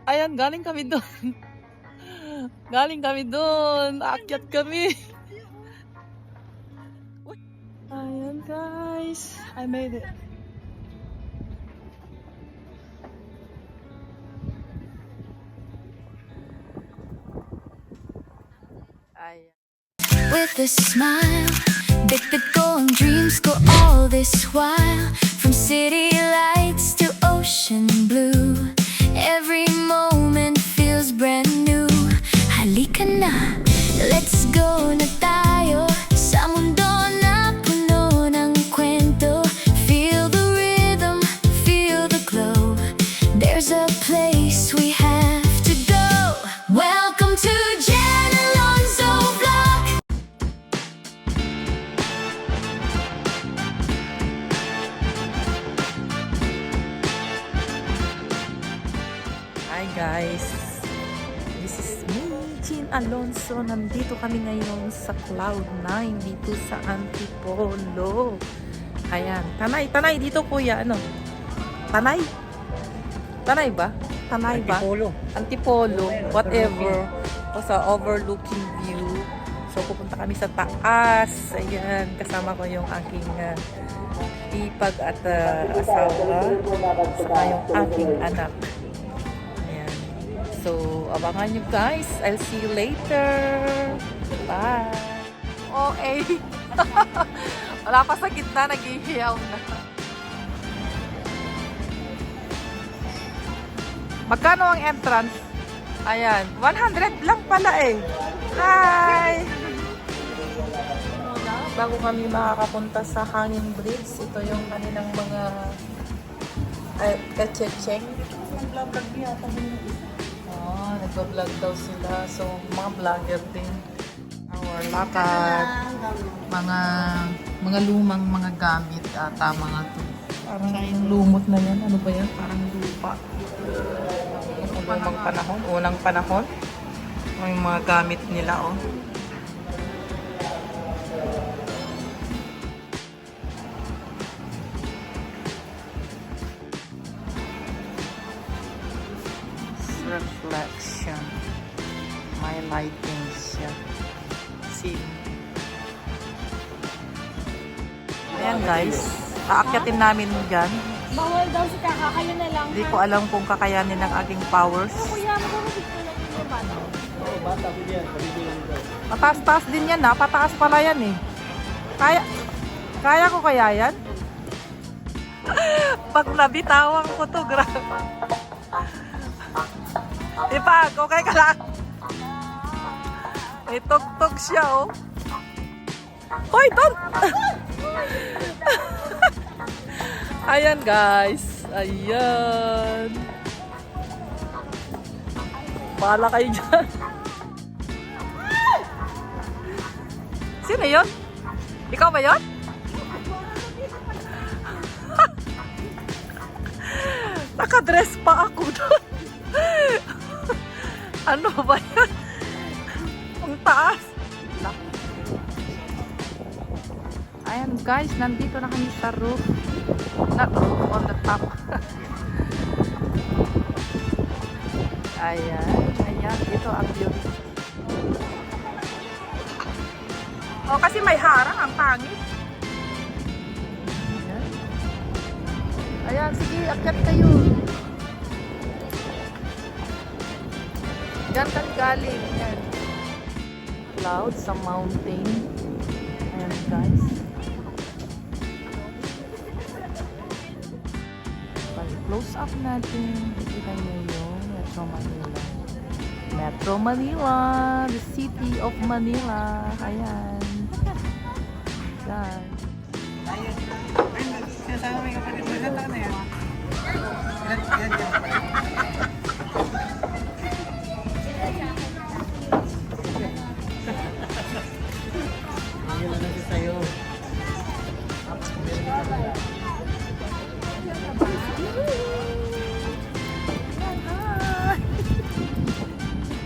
Ayan, galing kami doon. Galing kami doon. Aakyat kami. Ayan guys. I made it. Ayan. With a smile, big going dreams go all this while. From city lights to ocean blue, every moment feels brand new. Halika na, let's go na tayo sa mundo na puno ng kwento. Feel the rhythm, feel the glow. There's a place we have to go. Welcome to Jen Alonso Vlog. Hi guys. This is me, Jean Alonso. Nandito kami ngayon sa Cloud9 dito sa Antipolo. Ayan. Tanay dito kuya. Ano? Tanay? Tanay ba? Tanay ba? Antipolo. Antipolo. Whatever. O sa overlooking view. So pupunta kami sa taas. Ayan. Kasama ko yung aking ipag at asawa. Saka yung aking anak. Ayan. So abangan nyo guys. I'll see you later. Bye. OA. Wala pa sa gitna. Nag-ihiyaw na. Magkano ang entrance? Ayan, 100 lang pala eh. Hi! Bago kami makakapunta sa Hanging Bridge, ito yung kanilang mga kachecheng. Nagbablog yata din yung isa. Oh, nagbablog daw sila. So, mga vlogger din. Our lakad. Mga lumang mga gamit ata mga to. Parang yung lumot na yan. Ano ba yan? Parang lupa. Lumang panahon, unang panahon. Yung mga gamit nila, oh. Reflection. May lighting siya. See? Ayan guys. Aakyatin namin dyan. Bawal daw si Kaka, kayo na lang. Hindi ko alam kung kakayanin ng aking powers. Kuya, magkakasig ko lang yung bata. Oo, bata ko yan. Kabibilang ko. Mataas-taas din yan ha. Pataas pala yan eh. Kaya ko kaya yan? Pag nabitawang ko to, grabe. Ipag, okay ka lang? May tug-tug siya oh. Hoy, ton! Ayan guys. Ayan. Bahala kayo dyan. Sino yun? Ikaw ba yun? Nakadress pa ako doon. Ano ba yan? Ang taas. Ayan guys, nandito na kami sa roof. Not roof, on the top. Ayan, ayan. Ito ang view. Oh, kasi may harang, ang pangit. Ayan. Ayan, sige, akyat kayo. Diyan kami galing. Ayan. Cloud sa mountain. Ayan guys. Close up natin. Kita nyo yung Metro Manila. Metro Manila. The city of Manila. Ayan. Ayan. Sinasama mo yung kapatid mo. Ilan taon na yan? Ilan yan? Ilan na siya sa'yo.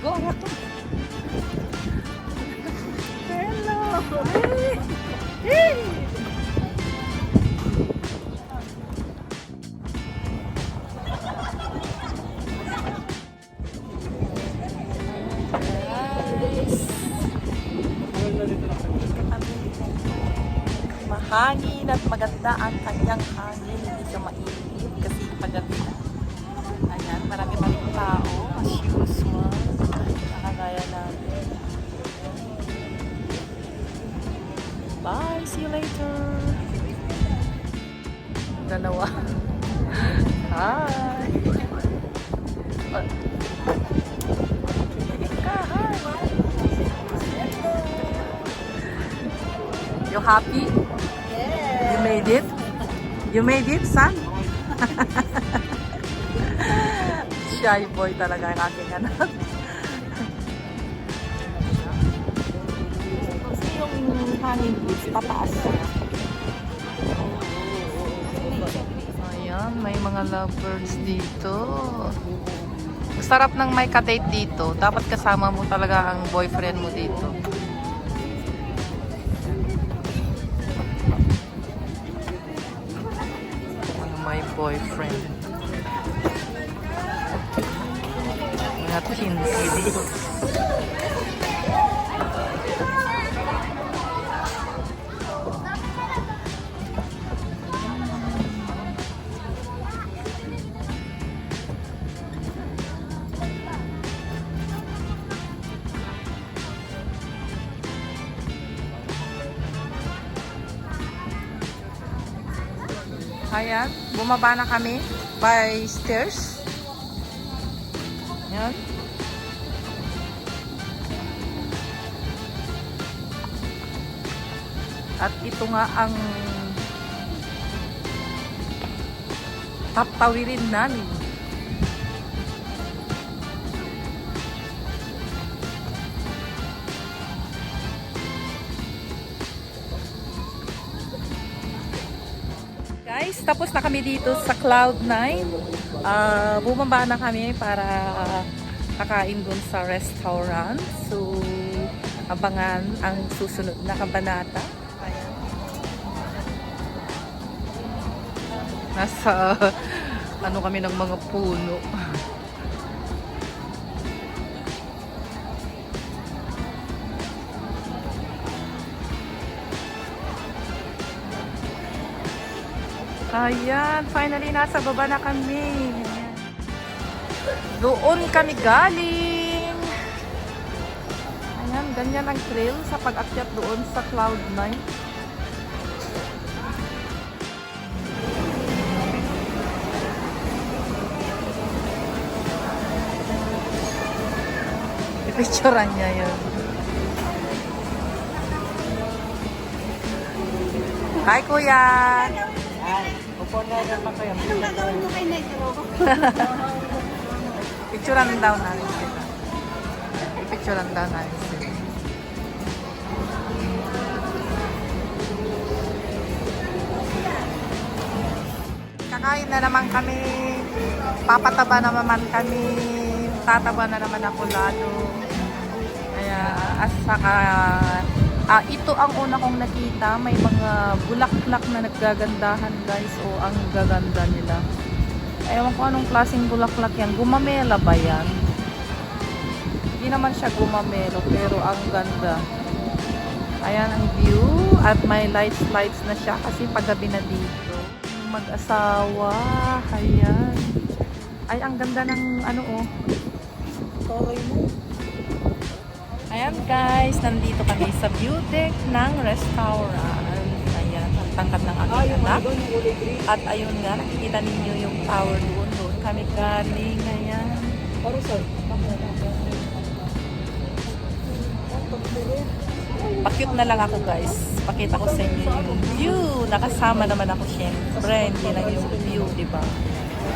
Go! Hello! Hey! hangin at maganda ang kanyang hangin. Hindi siya mainit kasi pagabi na. Ayan, marami pa rin tao as usual. Nakagaya namin. Bye! See you later! Dalawa. Hi! You happy? Yeah. You made it? You made it, son? Shy boy talaga ang aking anak. Kasi yung hangin is pataas. Ayan, may mga lovebirds dito. Sarap ng may ka-date dito. Dapat kasama mo talaga ang boyfriend mo dito. My boyfriend. Mga teens. Ayan, bumaba na kami by stairs. Ayan. At ito nga ang tapawirin namin. Guys, tapos na kami dito sa Cloud9. Bumaba na kami para kakain dun sa restaurant. So, abangan ang susunod na kabanata. Ayan. Nasa ano kami ng mga puno. Ayan, finally nasa baba na kami. Ayan. Doon kami galing. Ayan, ganyan ang trail sa pag-akyat doon sa Cloud9. Ipicturean niya yun. Hi, Kuya! Upo na naman kayo. Anong gagawin mo kay Negro? Picturean daw namin sila. Picturean daw namin sila. Kakain na naman kami. Papataba na naman kami. Tataba na naman ako lalo. Kaya, at saka, ito ang una kong nakita. May mga bulaklak na naggagandahan, guys. O, ang gaganda nila. Ewan ko anong klaseng bulaklak yan. Gumamela ba yan? Hindi naman siya gumamelo, pero ang ganda. Ayan ang view. At may lights na siya kasi paggabi na dito. Mag-asawa. Ayan. Ay, ang ganda ng ano oh. Toy mo. Ayan guys, nandito kami sa view deck ng restaurant. Ayan, ang tangkad ng aking anak. At ayun nga, nakikita ninyo yung tower doon. Doon kami galing. Ayan. Pakyut na lang ako guys. Pakita ko sa inyo yung view. Nakasama naman ako syempre. Hindi lang yung view, di ba?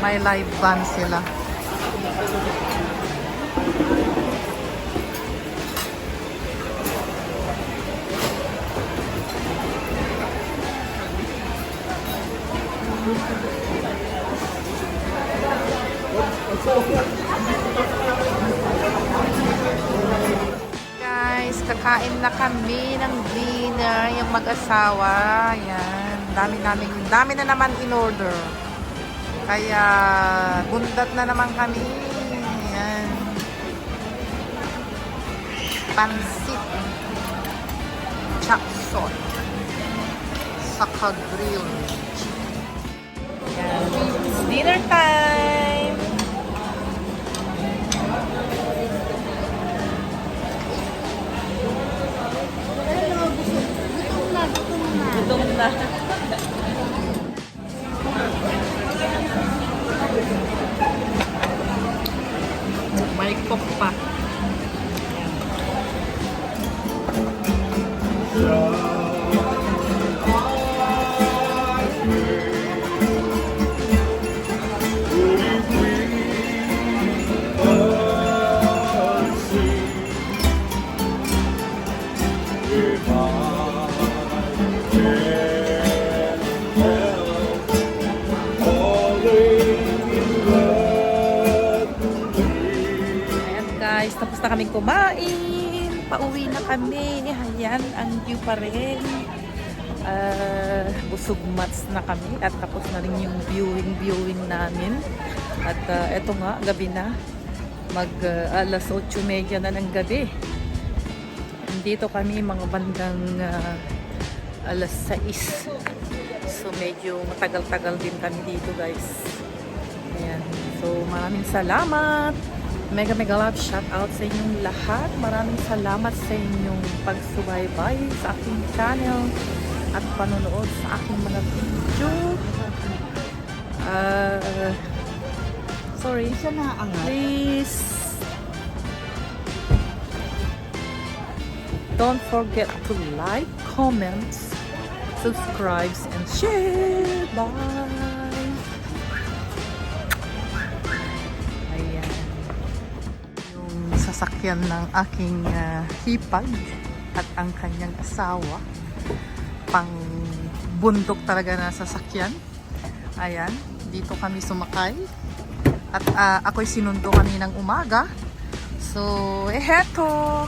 May live band sila. Guys, kakain na kami ng dinner, yung mag-asawa. Yan. Dami na naman in order. Kaya, bundat na naman kami. Yan. Pansit. Chapsot. saka grilled chicken. Yan. It's dinner time! Gutom na. May cook pa. Ayan guys, tapos na kaming kumain. Pauwi na kami. Ayan, ang view pa rin. Busog mats na kami. At tapos na rin yung viewing namin. At eto nga, gabi na. Alas 8:30 na ng gabi. Dito kami mga bandang alas 6. So medyo matagal-tagal din kami dito guys. Ayan. So maraming salamat. Mega love shout out sa inyong lahat. Maraming salamat sa inyong pagsubaybay sa aking channel at panonood sa aking mga video. Sorry. Please don't forget to like, comment, subscribe, and share. Bye! Ayan. Yung sasakyan ng aking hipag at ang kanyang asawa. Pang bundok talaga na sasakyan. Ayan. Dito kami sumakay. At ako'y sinundo kaninang umaga. So, heto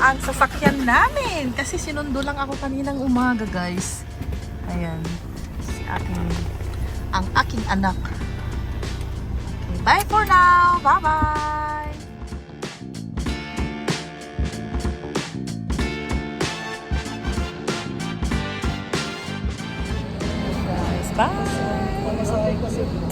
ang sasakyan namin. Kasi sinundo lang ako kaninang umaga, guys. Ayan. Ang aking anak. Okay, bye for now. Bye-bye. Guys, bye.